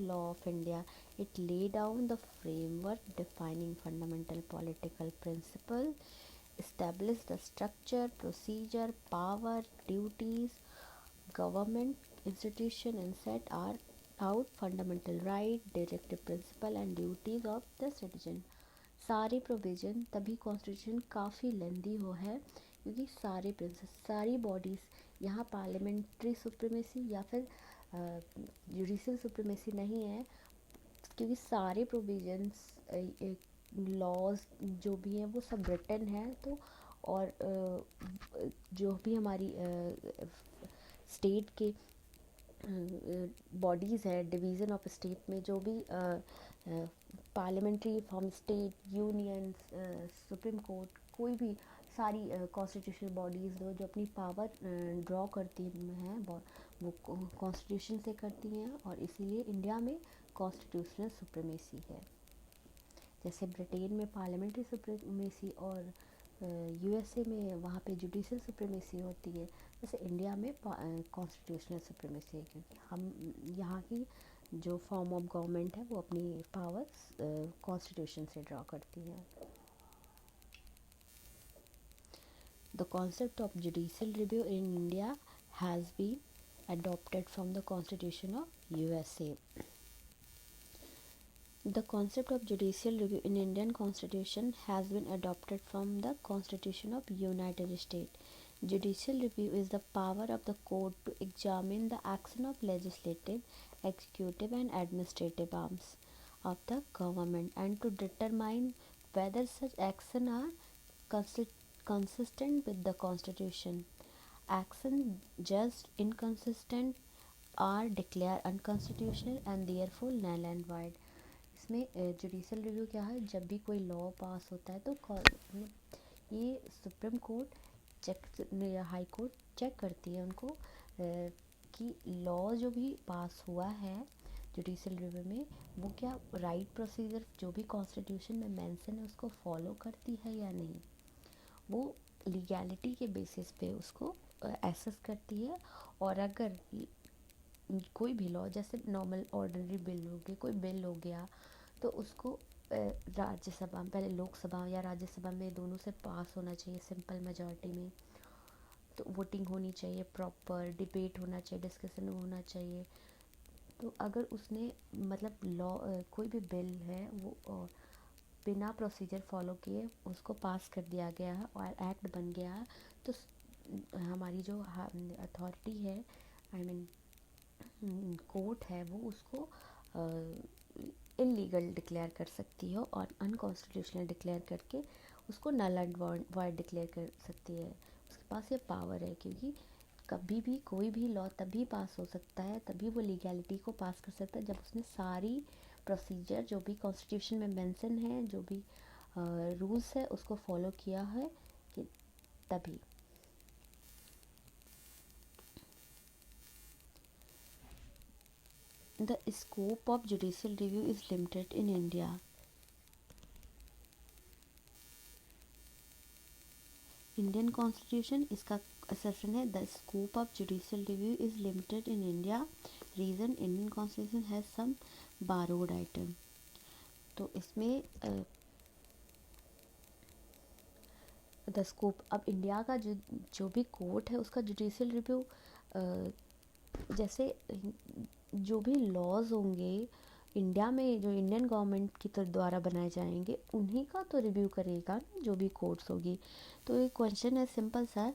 law of India. It laid down the framework defining fundamental political principles, established the structure, procedure, power, duties, government institution, and set out fundamental right, directive principle and duties of the citizen. सारे provision, तभी constitution काफ़ी लेंदी हो है क्योंकि सारे principal, सारी bodies, यहाँ parliamentary supremacy या फिर जुडिशल सुप्रीमेसी नहीं है, क्योंकि सारे प्रोविजंस, लॉज जो भी हैं वो सब रिटन है। तो और जो भी हमारी स्टेट के बॉडीज़ है, डिवीज़न ऑफ स्टेट में जो भी parliamentary form, state union, supreme court, कोई भी सारी कॉन्स्टिट्यूशनल बॉडीज़ जो अपनी पावर ड्रॉ करती हैं वो कॉन्स्टिट्यूशन से करती हैं, और इसीलिए इंडिया में कॉन्स्टिट्यूशनल सुप्रीमेसी है। जैसे ब्रिटेन में पार्लियामेंट्री सुप्रीमेसी और यूएसए में वहाँ पे जुडिशल सुप्रीमेसी होती है, जैसे इंडिया में कॉन्स्टिट्यूशनल सुप्रीमेसी है, क्योंकि हम यहाँ की जो फॉर्म ऑफ गवर्नमेंट है वो अपनी पावर्स कॉन्स्टिट्यूशन से ड्रॉ करती है। The concept of judicial review in India has been adopted from the Constitution of USA. The concept of judicial review in Indian Constitution has been adopted from the Constitution of United States. Judicial review is the power of the court to examine the action of legislative, executive and administrative arms of the government and to determine whether such actions are consistent with the Constitution. Actions judged inconsistent are declared unconstitutional and therefore null and void. इसमें judicial review क्या है, जब भी कोई law पास होता है तो ये सुप्रीम कोर्ट चेक या हाई कोर्ट चेक करती है उनको कि लॉ जो भी पास हुआ है जुडिशल रिव्यू में वो क्या राइट प्रोसीजर जो भी कॉन्स्टिट्यूशन में मेंशन है उसको फॉलो करती है या नहीं। वो लीगैलिटी के बेसिस पे उसको एसेस करती है, और अगर कोई भी लॉ जैसे नॉर्मल ऑर्डिनरी बिल हो गया, कोई बिल हो गया, तो उसको राज्यसभा, पहले लोकसभा या राज्यसभा में दोनों से पास होना चाहिए सिंपल मेजॉरिटी में, तो वोटिंग होनी चाहिए, प्रॉपर डिबेट होना चाहिए, डिस्कशन होना चाहिए। तो अगर उसने मतलब लॉ कोई भी बिल है वो बिना प्रोसीजर फॉलो किए उसको पास कर दिया गया है और एक्ट बन गया है, तो हमारी जो अथॉरिटी है, आई मीन कोर्ट है, वो उसको इलीगल डिक्लेयर कर सकती है और अनकॉन्स्टिट्यूशनल डिक्लेयर करके उसको नल एंड वॉइड डिक्लेयर कर सकती है। उसके पास ये पावर है, क्योंकि कभी भी कोई भी लॉ तभी पास हो सकता है, तभी वो लीगैलिटी को पास कर सकता है जब उसने सारी प्रोसीजर जो भी कॉन्स्टिट्यूशन में मेंशन है, जो भी रूल्स है उसको फॉलो किया है, कि तभी। The scope of judicial review is limited in India. Indian constitution इसका असर्शन है, the scope of judicial review is limited in India, reason Indian constitution has some borrowed item. तो इसमें द स्कोप, अब India का जो भी court है उसका जुडिशियल रिव्यू, जैसे जो भी लॉज होंगे इंडिया में जो इंडियन गवर्नमेंट की द्वारा बनाए जाएंगे उन्हीं का तो रिव्यू करेगा जो भी कोर्ट्स होगी। तो ये क्वेश्चन है सिंपल सा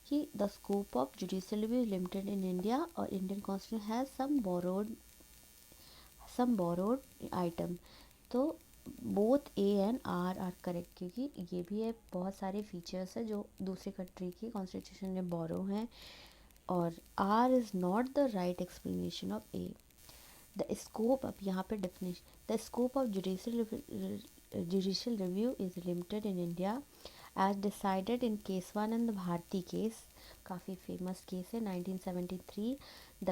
कि the scope of judicial review is limited in India और Indian constitution has some borrowed item. तो both A and R correct, क्योंकि ये भी है बहुत सारे फीचर्स है जो दूसरी कंट्री की कॉन्स्टिट्यूशन में बोरो हैं, और R is not the right explanation of A. The scope, अब यहाँ पे definition, the scope of judicial review is limited in India as decided in Kesavananda Bharati case, काफ़ी फेमस केस है 1973। The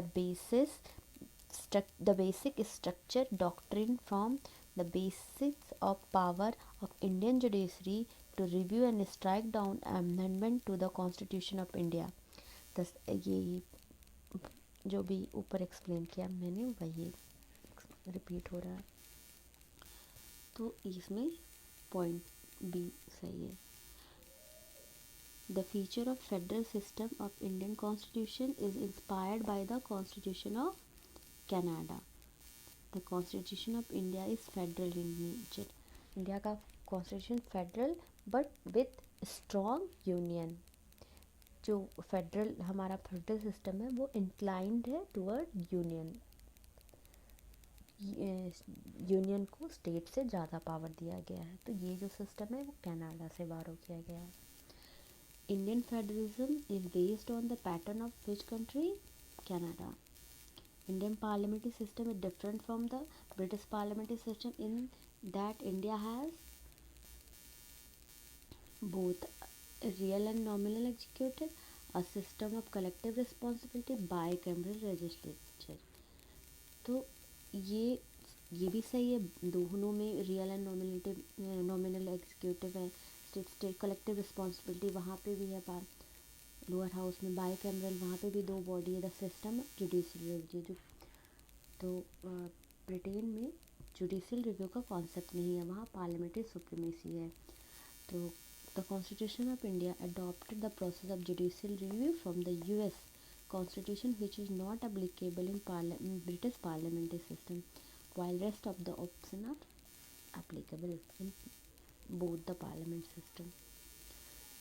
basic structure doctrine from the basics of power of Indian judiciary to review and strike down amendment to the constitution of India. ये जो भी ऊपर explain किया मैंने वही repeat हो रहा है, तो इसमें पॉइंट बी सही है। The feature of federal system of Indian constitution is inspired by the constitution of Canada. The constitution of India is federal in nature. India का constitution federal but with strong union. जो federal हमारा federal system है वो inclined है toward union. Union को state से ज़्यादा power दिया गया है, तो ये जो सिस्टम है वो कनाडा से बारो किया गया है। Indian federalism is based on the pattern of which country? Canada. Indian parliamentary system is different from the British parliamentary system in that India has both real and nominal executive, a system of collective responsibility, bicameral legislature। तो ये भी सही है, दोनों में real and nominal executive है, state state collective responsibility वहाँ पे भी है। लोअर हाउस में बाई कैमरल, वहाँ पे भी दो बॉडी है। द सिस्टम जुडिशियल रिव्यू, तो ब्रिटेन में जुडिशियल रिव्यू का कॉन्सेप्ट नहीं है, वहाँ पार्लियामेंट्री सुप्रीमेसी है। तो the Constitution of India adopted the process of judicial review from the US Constitution, which is not applicable in British parliamentary system, while rest of the options are applicable in both the parliament system.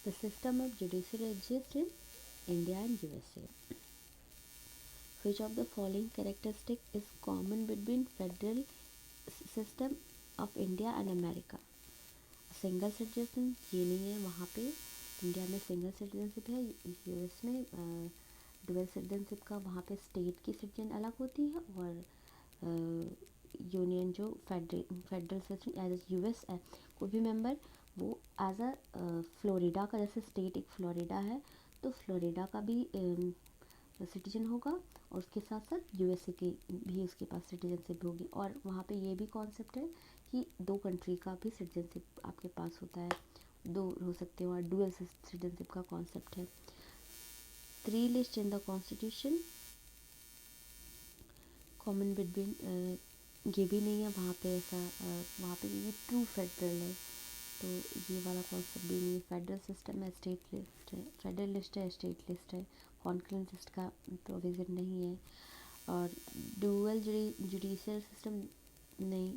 The system of judiciary exists in India and USA. Which of the following characteristic is common between federal system of India and America? Single citizen ये नहीं है, वहाँ पे India में single citizenship है, US में dual citizenship का वहाँ पे स्टेट की सिटीजन अलग होती है और यूनियन जो फेडरल सिस्टम एज यूएस है, कोई भी मेंबर वो एज अ फ्लोरिडा का, जैसे स्टेट एक फ्लोरिडा है तो फ्लोरिडा का भी सिटीजन होगा और उसके साथ साथ यूएसए की भी उसके पास सिटीजनशिप होगी। और वहाँ पे ये भी कॉन्सेप्ट है कि दो कंट्री का भी सिटीजनशिप आपके पास होता है, दो हो सकते हो, और डुअल सिटीजनशिप का कॉन्सेप्ट है। 3 list in the constitution common between, ये भी नहीं है वहाँ पे ऐसा, वहाँ पे ये ट्रू फेडरल है, तो ये वाला कॉन्सेप्ट भी नहीं है। फेडरल सिस्टम है, स्टेट लिस्ट है, फेडरल लिस्ट है, स्टेट लिस्ट है, कॉन्करेंस लिस्ट का प्रोविज़न नहीं है। और डुअल जुडिशियल सिस्टम नहीं।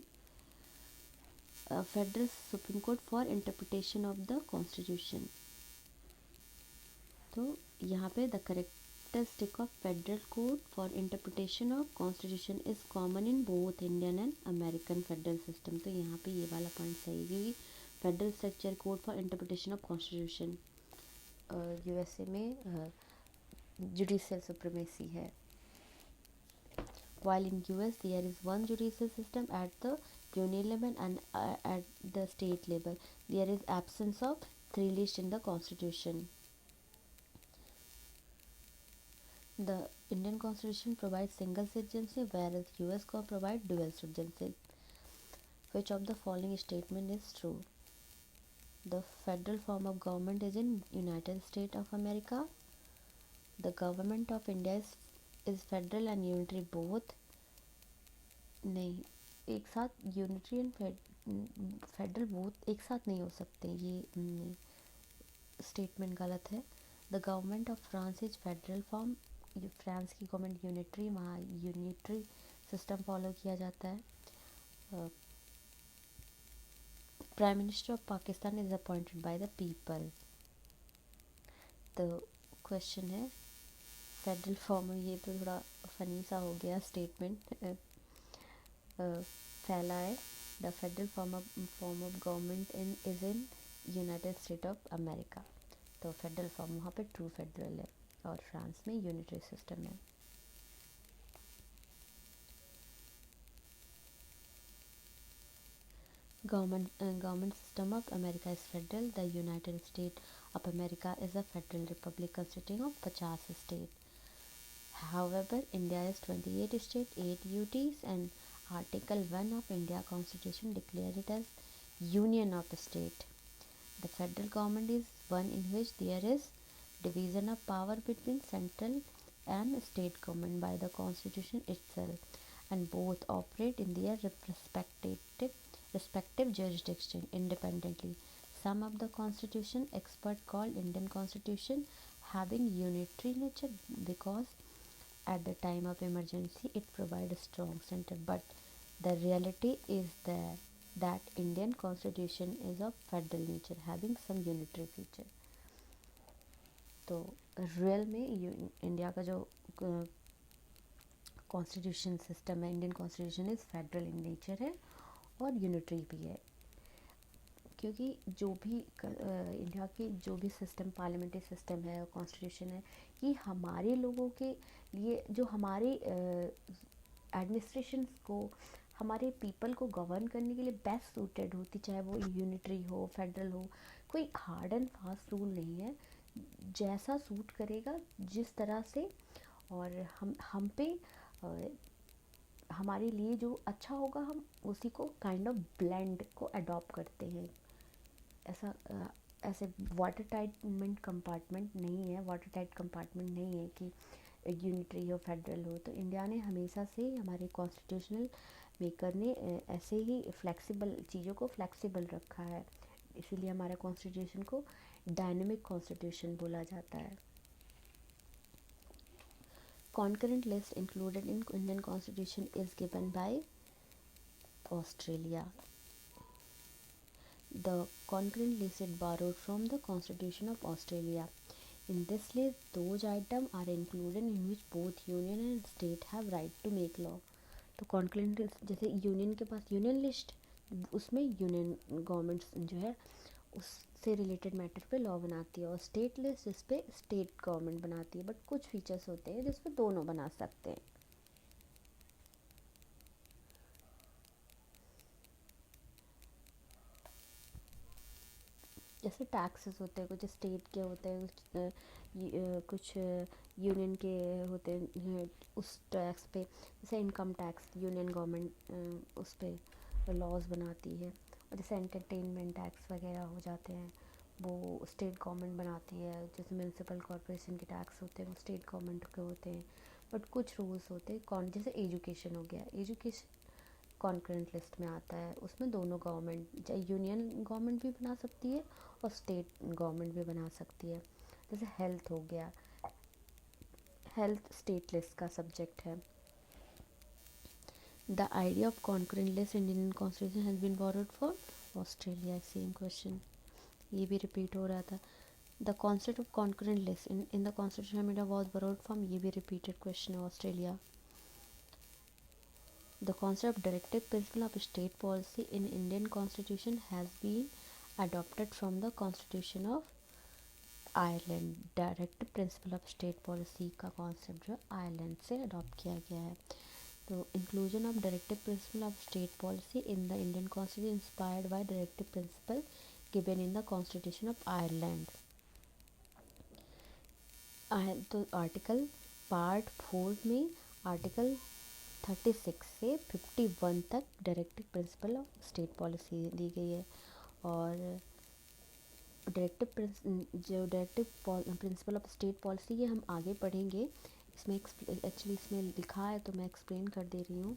Federal supreme court for interpretation of the constitution, तो यहाँ पे the characteristic of federal court for interpretation of constitution is common in both Indian and American federal system, तो यहाँ पे ये वाला पॉइंट सही है। Federal structure code for interpretation of constitution, USA में जुडिशियल सुप्रीमेसी है, while in US there is one judicial system at the union level and at the state level. There is absence of 3 lists in the constitution. The Indian constitution provides single citizenship whereas US provides dual citizenship. Which of the following statement is true? The federal form of government is in United States of America. The government of India is federal and unitary both. नहीं, एक साथ unitary and federal both एक साथ नहीं हो सकते, ये statement गलत है। The government of France is federal form, France की गवर्नमेंट यूनिटरी, वहाँ यूनिटरी सिस्टम फॉलो किया जाता है। Prime minister of Pakistan is appointed by the people. तो क्वेश्चन है फेडरल फॉर्म, ये तो थोड़ा फनी सा हो गया स्टेटमेंट, फैला है। The federal form of government is in United state of America, तो फेडरल फॉर्म वहाँ पे ट्रू फेडरल है और फ्रांस में यूनिटरी सिस्टम है। Government system of America is federal. The United States of America is a federal republic consisting of 50 states. However, India is 28 states, 8 UTs, and Article 1 of India Constitution declares it as Union of State. The federal government is one in which there is division of power between central and state government by the Constitution itself, and both operate in their respective jurisdiction independently. Some of the constitution expert called Indian constitution having unitary nature because at the time of emergency it provides a strong center, but the reality is that Indian constitution is of federal nature having some unitary feature. तो real में India का जो constitution system है, Indian constitution is federal in nature है और unitary भी है, क्योंकि जो भी इंडिया की जो भी सिस्टम पार्लियामेंट्री सिस्टम है और कॉन्स्टिट्यूशन है, ये हमारे लोगों के लिए, जो हमारे एडमिनिस्ट्रेशन को, हमारे पीपल को गवर्न करने के लिए बेस्ट सूटेड होती, चाहे वो यूनिटरी हो फेडरल हो। कोई हार्ड एंड फास्ट रूल नहीं है, जैसा सूट करेगा जिस तरह से, और हम पे हमारे लिए जो अच्छा होगा हम उसी को काइंड ऑफ ब्लेंड को अडॉप्ट करते हैं। ऐसा ऐसे वाटर टाइट कंपार्टमेंट नहीं है, वाटर टाइट कंपार्टमेंट नहीं है कि यूनिटरी हो फेडरल हो। तो इंडिया ने हमेशा से, हमारे कॉन्स्टिट्यूशनल मेकर ने ऐसे ही फ्लेक्सिबल चीज़ों को फ्लेक्सिबल रखा है, इसीलिए हमारे कॉन्स्टिट्यूशन को डायनेमिक कॉन्स्टिट्यूशन बोला जाता है। Concurrent list included in Indian Constitution is given by Australia. The concurrent list is borrowed from the Constitution of Australia. In this list, those items are included in which both union and state have right to make law. तो concurrent list, जैसे union के पास union list, उसमें union government जो है उससे related matter पे law बनाती है, और स्टेट लिस्ट जिस पे स्टेट गवर्नमेंट बनाती है, बट कुछ फीचर्स होते हैं जिस पे दोनों बना सकते हैं। जैसे टैक्सेस होते हैं, कुछ स्टेट के होते हैं, कुछ यूनियन के होते हैं, उस टैक्स पे, जैसे इनकम टैक्स यूनियन गवर्नमेंट उस पे लॉज बनाती है, और जैसे एंटरटेनमेंट टैक्स वगैरह हो जाते हैं वो स्टेट गवर्नमेंट बनाती है। जैसे म्यूनसिपल कॉरपोरेशन के टैक्स होते हैं वो स्टेट गवर्नमेंट के होते हैं, बट कुछ रूल्स होते हैं कौन, जैसे एजुकेशन हो गया, एजुकेशन कॉन्करेंट लिस्ट में आता है, उसमें दोनों गवर्नमेंट, चाहे यूनियन गवर्नमेंट भी बना सकती है और स्टेट गवर्नमेंट भी बना सकती है। जैसे हेल्थ हो गया, हेल्थ स्टेट लिस्ट का सब्जेक्ट है। The idea of concurrent list in Indian constitution has been borrowed for Australia. Same question, ये भी रिपीट हो रहा था। The concept of concurrent list in the constitution media was borrowed from, ये भी repeated question है, Australia. The concept of directive principle of state policy in Indian Constitution has been adopted from the Constitution of Ireland. Directive principle of state policy का concept जो Ireland से adopt किया गया है। तो inclusion of directive principle of state policy in the Indian constitution inspired by directive principle given in the constitution of Ireland. तो article part 4 में article 36 से 51 तक directive principle of state policy दी गई है, और जो directive principle of state policy ये हम आगे पढ़ेंगे। इसमें एक्चुअली इसमें लिखा है तो मैं एक्सप्लेन कर दे रही हूँ।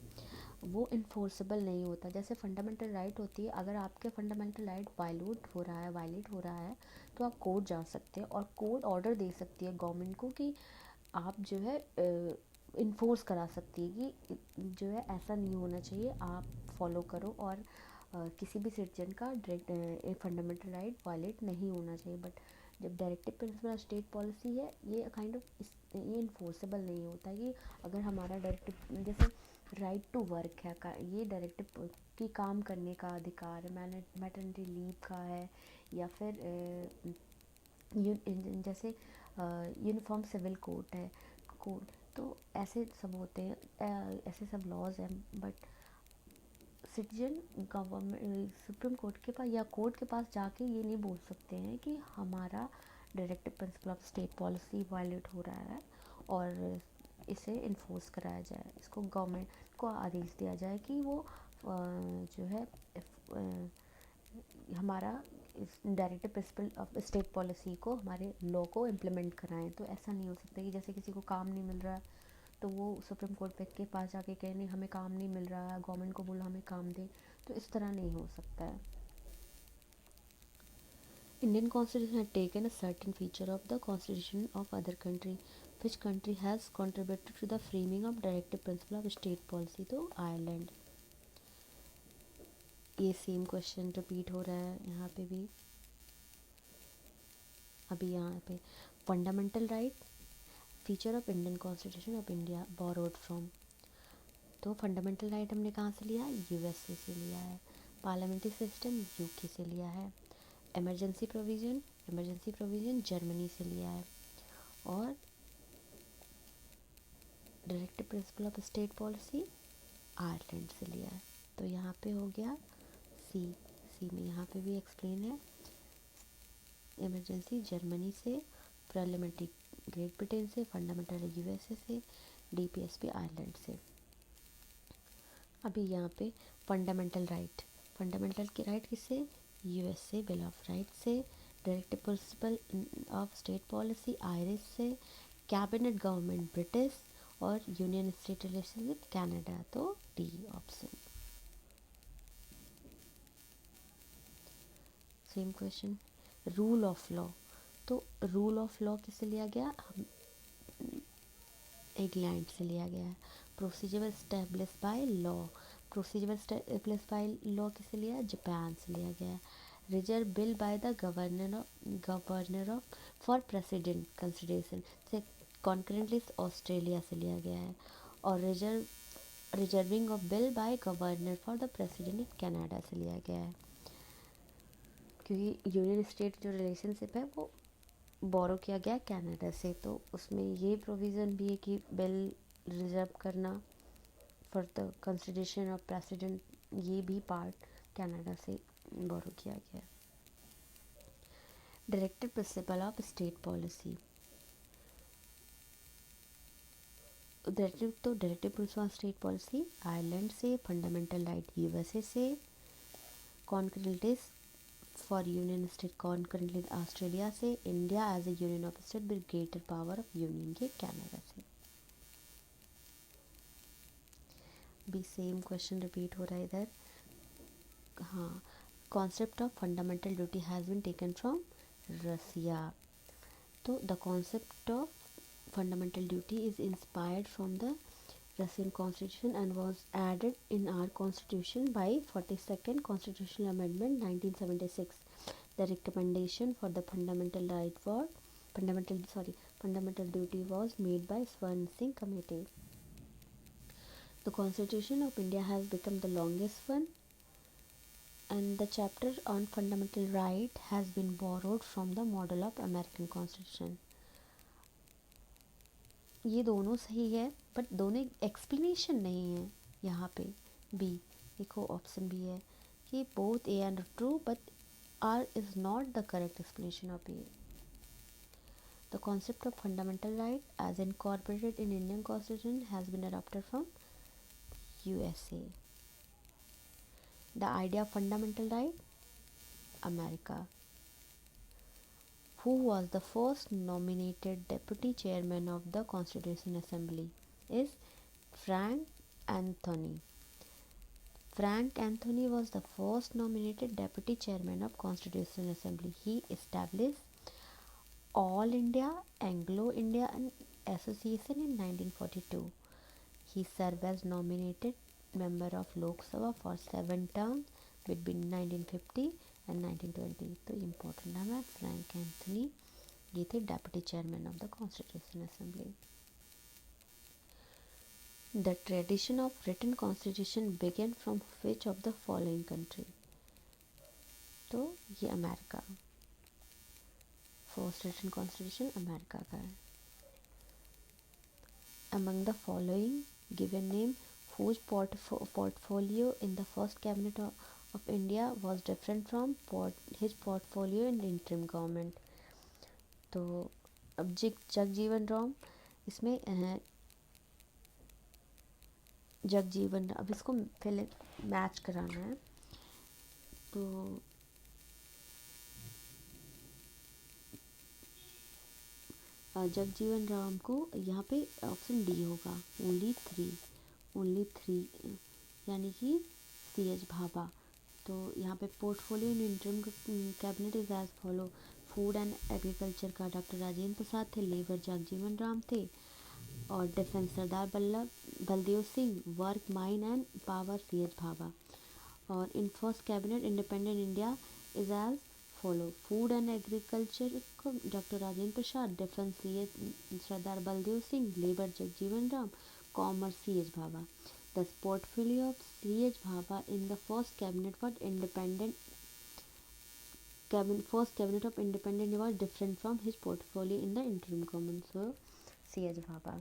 वो इन्फोर्सेबल नहीं होता, जैसे फंडामेंटल राइट होती है, अगर आपके फंडामेंटल राइट वायलेट हो रहा है तो आप कोर्ट जा सकते हैं, और कोर्ट ऑर्डर दे सकती है गवर्नमेंट को कि आप जो है इन्फोर्स करा सकती है कि जो है ऐसा नहीं होना चाहिए, आप फॉलो करो, और किसी भी सिटीजन का फंडामेंटल राइट वायलेट नहीं होना चाहिए। बट जब directive principle of state policy है, ये काइंड ऑफ ये इन्फोर्सेबल नहीं होता कि अगर हमारा डायरेक्टिव, जैसे राइट टू वर्क है का, ये डायरेक्टिव की काम करने का अधिकार है, मैटरनिटी लीव का है, या फिर जैसे यूनिफॉर्म सिविल कोड है, कोड, तो ऐसे सब होते हैं, ऐसे सब लॉज हैं। But citizen government supreme court के पास या कोर्ट के पास जाके ये नहीं बोल सकते हैं कि हमारा directive principle of state policy violate हो रहा है और इसे इन्फोर्स कराया जाए, इसको गवर्नमेंट को आदेश दिया जाए कि वो जो है हमारा इस directive principle of state policy को, हमारे लॉ को इम्प्लीमेंट कराएं। तो ऐसा नहीं हो सकता कि जैसे किसी को काम नहीं मिल रहा है तो वो सुप्रीम कोर्ट पे के पास जाके कहे नहीं हमें काम नहीं मिल रहा है, गवर्नमेंट को बोला हमें काम दे, तो इस तरह नहीं हो सकता है। Indian constitution had taken a certain feature of the constitution of other country, which country has contributed to the framing of directive principle of state policy, तो आयरलैंड। ये सेम क्वेश्चन रिपीट हो रहा है यहाँ पे भी। अभी यहाँ पे fundamental right feature of Indian constitution of India borrowed from, तो फंडामेंटल राइट हमने कहाँ से लिया है, यूएसए से लिया है। पार्लियामेंट्री सिस्टम यूके से लिया है। इमरजेंसी प्रोविज़न जर्मनी से लिया है। और directive principle of state policy Ireland से लिया है। तो यहाँ पे हो गया सी में यहाँ पे भी एक्सप्लेन है। इमरजेंसी जर्मनी से, पार्लियामेंट्री ग्रेट ब्रिटेन से, फंडामेंटल यूएसए से, डीपीएसपी आयरलैंड से। अभी यहाँ पे फंडामेंटल के राइट किससे, यूएसए बिल ऑफ राइट से, directive principle of state policy Irish से, कैबिनेट गवर्नमेंट ब्रिटिश, और यूनियन स्टेट रिलेशनशिप कनाडा, तो D option. Same question rule of law, तो रूल ऑफ लॉ किससे लिया गया, इंग्लैंड से लिया गया है। प्रोसीजर एस्टेब्लिश बाय लॉ, किससे लिया, जापान से लिया गया है। Reserve bill by the governor of for president consideration से कॉन्करेंटली ऑस्ट्रेलिया से लिया गया है। और reserving of bill bye governor for the president Canada से लिया गया है, क्योंकि यूनियन स्टेट जो रिलेशनशिप है वो बोरो किया गया कनाडा से, तो उसमें ये प्रोविज़न भी है कि बिल रिजर्व करना for the consideration of president, ये भी पार्ट कनाडा से बोरो किया गया है। Directive principle of state policy, directive principle of state policy Ireland से, फंडामेंटल राइट यूएसए से, concurrently for union state concurrently Australia से, India as a union of state with greater power of union, ये Canada से। भी same question repeat हो रहा है इधर। हाँ, concept of fundamental duty has been taken from Russia, तो the concept of fundamental duty is inspired from the Russian constitution and was added in our constitution by 42nd constitutional amendment 1976. The recommendation for the fundamental duty was made by Swan Singh committee. The constitution of India has become the longest one, and the chapter on fundamental right has been borrowed from the model of American constitution. ये दोनों सही है, but दोनों explanation नहीं है यहाँ पे। B देखो, ऑप्शन बी है कि both A and true but R is not the correct explanation of A. The concept of fundamental right as incorporated in Indian constitution has been adopted from USA. The idea of fundamental right, America. Who was the first nominated deputy chairman of the Constitution Assembly is Frank Anthony. Frank Anthony was the first nominated deputy chairman of Constitution Assembly. He established All India Anglo-Indian Association in 1942. He served as nominated member of Lok Sabha for 7 terms between 1950 and 1920. तो important नाम है Frank Anthony, ये थे deputy chairman of the constitution assembly. The tradition of written constitution began from which of the following country, तो ये America, first written constitution America का है। Among the following given name whose portfolio in the first cabinet of India was different from his portfolio in the interim government. तो अब जगजीवन राम, इसमें जगजीवन, अब इसको पहले मैच कराना है, तो जगजीवन राम को यहाँ पे ऑप्शन डी होगा, ओनली थ्री यानी कि सी एच भाभा। तो यहाँ पे portfolio in interim cabinet is as follow. Food and agriculture का डॉक्टर राजेंद्र प्रसाद थे, लेबर जगजीवन राम थे, और defence Sardar Vallabh Baldev Singh, work mine and power C H Bhabha. और in first cabinet independent India is as follow. Food and agriculture को doctor Rajendra Prasad, defence C H Sardar Baldev Singh, labour Jagjivan Ram, commerce C H Bhabha. The portfolio of C.H. Bhabha in the first cabinet of independent was different from his portfolio in the interim government. So C.H. Bhabha.